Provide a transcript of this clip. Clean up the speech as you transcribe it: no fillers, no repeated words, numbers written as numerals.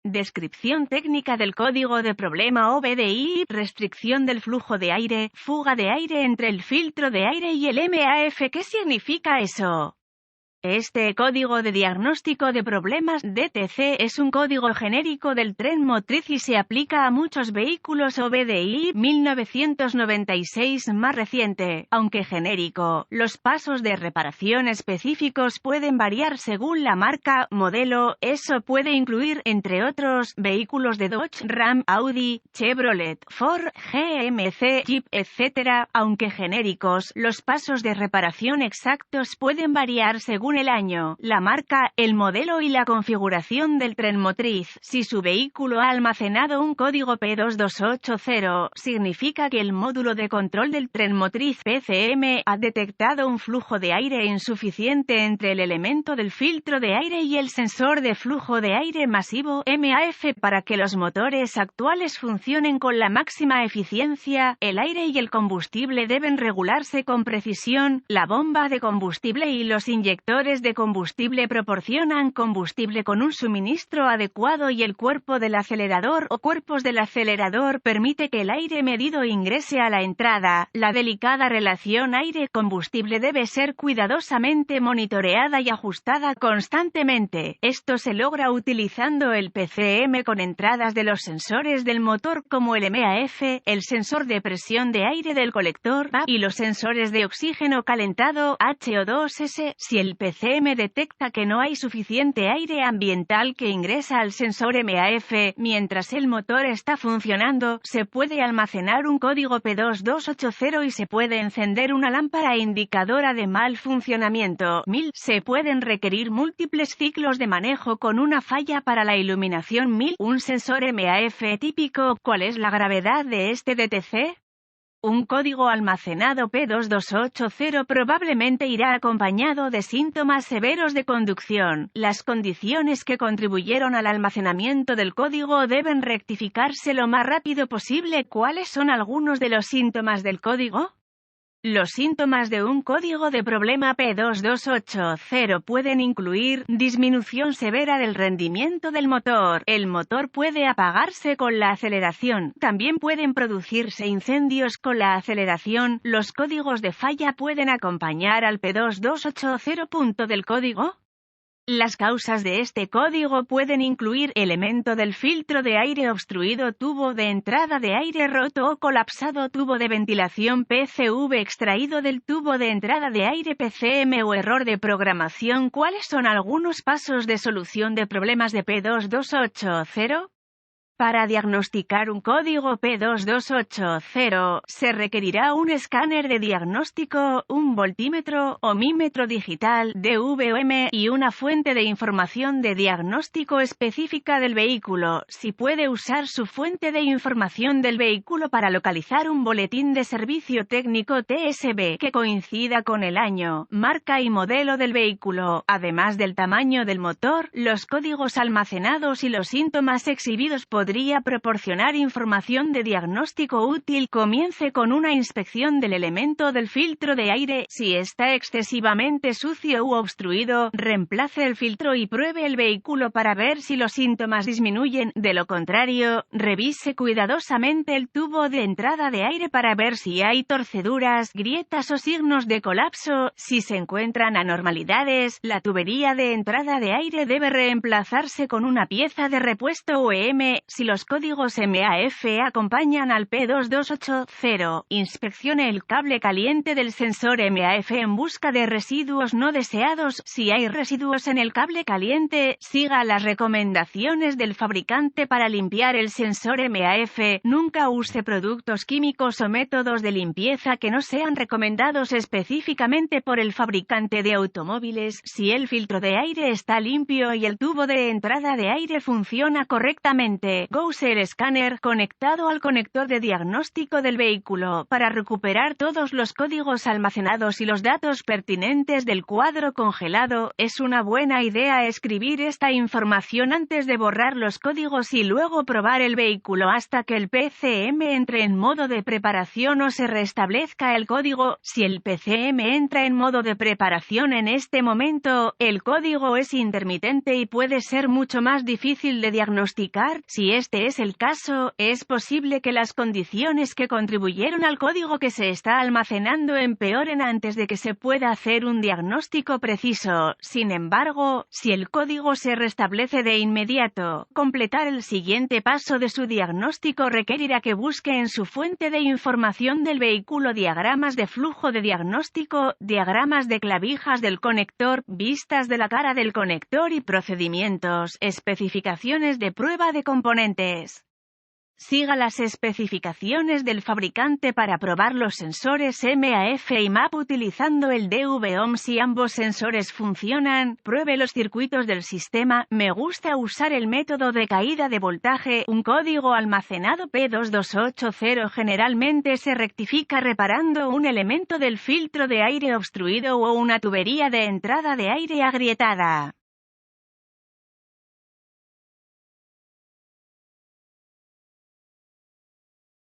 Descripción técnica del código de problema OBDI, restricción del flujo de aire, fuga de aire entre el filtro de aire y el MAF. ¿Qué significa eso? Este código de diagnóstico de problemas DTC es un código genérico del tren motriz y se aplica a muchos vehículos OBDI 1996 más reciente. Aunque genérico, los pasos de reparación específicos pueden variar según la marca, modelo. Eso puede incluir, entre otros, vehículos de Dodge, Ram, Audi, Chevrolet, Ford, GMC, Jeep, etc. Aunque genéricos, los pasos de reparación exactos pueden variar según el año, la marca, el modelo y la configuración del tren motriz. Si su vehículo ha almacenado un código P2280, significa que el módulo de control del tren motriz PCM ha detectado un flujo de aire insuficiente entre el elemento del filtro de aire y el sensor de flujo de aire masivo MAF. Para que los motores actuales funcionen con la máxima eficiencia, el aire y el combustible deben regularse con precisión. La bomba de combustible y los inyectores de combustible proporcionan combustible con un suministro adecuado y el cuerpo del acelerador o cuerpos del acelerador permite que el aire medido ingrese a la entrada. La delicada relación aire-combustible debe ser cuidadosamente monitoreada y ajustada constantemente. Esto se logra utilizando el PCM con entradas de los sensores del motor como el MAF, el sensor de presión de aire del colector y los sensores de oxígeno calentado HO2S. Si el PCM detecta que no hay suficiente aire ambiental que ingresa al sensor MAF mientras el motor está funcionando, se puede almacenar un código P2280 y se puede encender una lámpara indicadora de mal funcionamiento. Se pueden requerir múltiples ciclos de manejo con una falla para la iluminación. Un sensor MAF típico. ¿Cuál es la gravedad de este DTC? Un código almacenado P2280 probablemente irá acompañado de síntomas severos de conducción. Las condiciones que contribuyeron al almacenamiento del código deben rectificarse lo más rápido posible. ¿Cuáles son algunos de los síntomas del código? Los síntomas de un código de problema P2280 pueden incluir disminución severa del rendimiento del motor. El motor puede apagarse con la aceleración. También pueden producirse incendios con la aceleración. Los códigos de falla pueden acompañar al P2280. Punto del código. Las causas de este código pueden incluir elemento del filtro de aire obstruido, tubo de entrada de aire roto o colapsado, tubo de ventilación PCV extraído del tubo de entrada de aire PCM o error de programación. ¿Cuáles son algunos pasos de solución de problemas de P2280? Para diagnosticar un código P2280, se requerirá un escáner de diagnóstico, un voltímetro, ohmímetro digital, DVOM, y una fuente de información de diagnóstico específica del vehículo. Si puede usar su fuente de información del vehículo para localizar un boletín de servicio técnico TSB que coincida con el año, marca y modelo del vehículo, además del tamaño del motor, los códigos almacenados y los síntomas exhibidos podría proporcionar información de diagnóstico útil. Comience con una inspección del elemento del filtro de aire. Si está excesivamente sucio u obstruido, reemplace el filtro y pruebe el vehículo para ver si los síntomas disminuyen. De lo contrario, revise cuidadosamente el tubo de entrada de aire para ver si hay torceduras, grietas o signos de colapso. Si se encuentran anormalidades, la tubería de entrada de aire debe reemplazarse con una pieza de repuesto OEM. Si los códigos MAF acompañan al P2280, inspeccione el cable caliente del sensor MAF en busca de residuos no deseados. Si hay residuos en el cable caliente, siga las recomendaciones del fabricante para limpiar el sensor MAF. Nunca use productos químicos o métodos de limpieza que no sean recomendados específicamente por el fabricante de automóviles. Si el filtro de aire está limpio y el tubo de entrada de aire funciona correctamente, de Gaussian Scanner conectado al conector de diagnóstico del vehículo para recuperar todos los códigos almacenados y los datos pertinentes del cuadro congelado. Es una buena idea escribir esta información antes de borrar los códigos y luego probar el vehículo hasta que el PCM entre en modo de preparación o se restablezca el código. Si el PCM entra en modo de preparación en este momento, el código es intermitente y puede ser mucho más difícil de diagnosticar. Si este es el caso, es posible que las condiciones que contribuyeron al código que se está almacenando empeoren antes de que se pueda hacer un diagnóstico preciso. Sin embargo, si el código se restablece de inmediato, completar el siguiente paso de su diagnóstico requerirá que busque en su fuente de información del vehículo diagramas de flujo de diagnóstico, diagramas de clavijas del conector, vistas de la cara del conector y procedimientos, especificaciones de prueba de componentes. Siga las especificaciones del fabricante para probar los sensores MAF y MAP utilizando el DVOM. Si ambos sensores funcionan, pruebe los circuitos del sistema. Me gusta usar el método de caída de voltaje. Un código almacenado P2280 generalmente se rectifica reparando un elemento del filtro de aire obstruido o una tubería de entrada de aire agrietada.